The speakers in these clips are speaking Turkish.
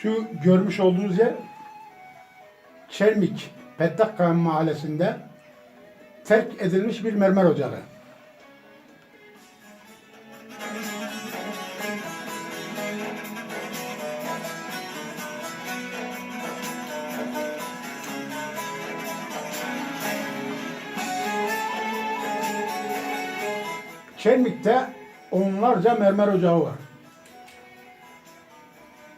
Şu görmüş olduğunuz yer Çelmik, Pettakkaya mahallesinde terk edilmiş bir mermer ocağı. Çelmik'te onlarca mermer ocağı var.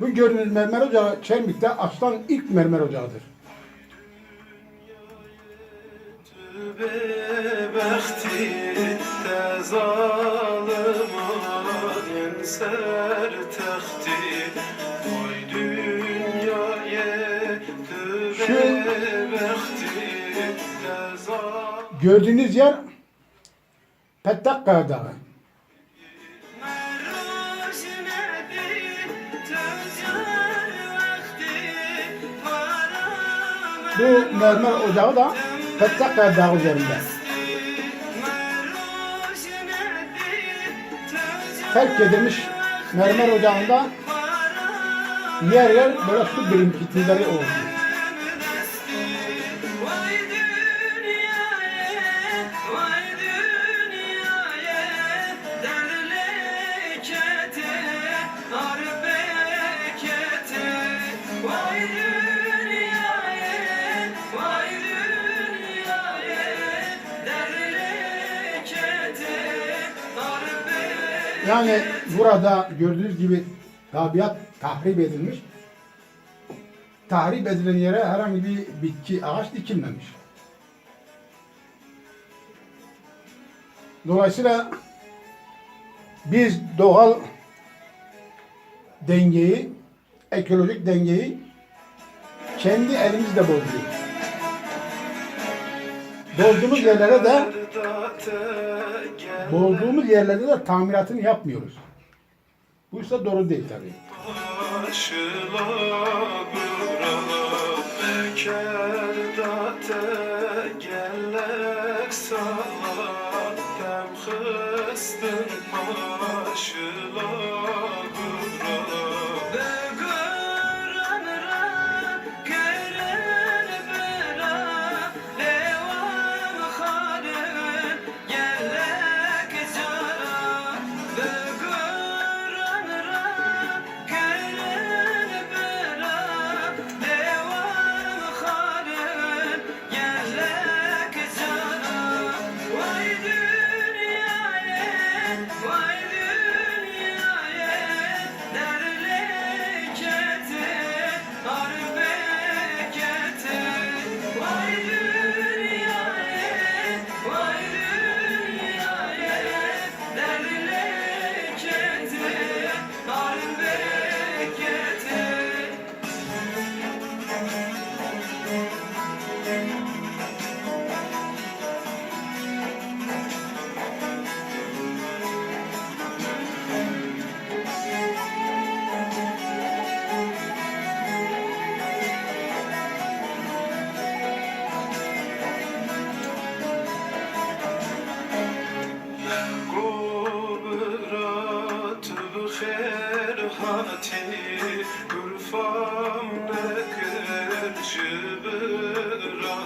Bu gördüğünüz mermer ocağı Çelmik'te açılan ilk mermer ocağıdır. Şu gördüğünüz yer Pettakkaya Dağı. Bu mermer ocağı da Pettakkaya Dağı üzerinde. Terk edilmiş mermer ocağında yer yer böyle su birikintileri oldu. Yani burada gördüğünüz gibi tabiat tahrip edilmiş. Tahrip edilen yere herhangi bir bitki, ağaç dikilmemiş. Dolayısıyla biz doğal dengeyi, ekolojik dengeyi kendi elimizle bozuyoruz. Bozduğumuz yerlerde de tamiratını yapmıyoruz. Bu ise doğru değil tabii.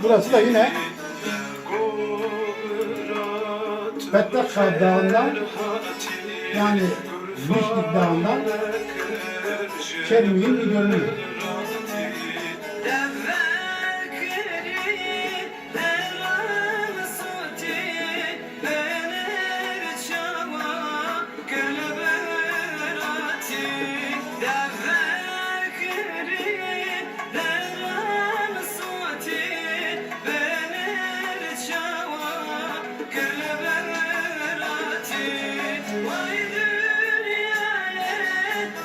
Burası da yine Pettakkaya Dağı'ndan, yani Mişlik Dağı'ndan Çelmik'in bir görünümü.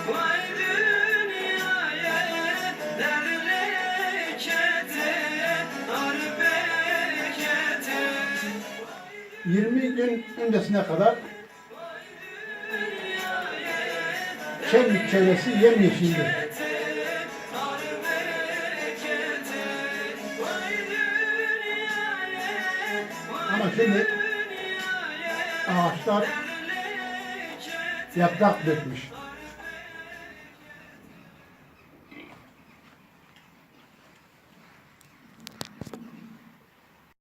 Vay dünyaya, derlekete, 20 gün öncesine kadar Çelmik çevresi yemyeşildi. Ama şimdi ağaçlar yaprak dökmüş.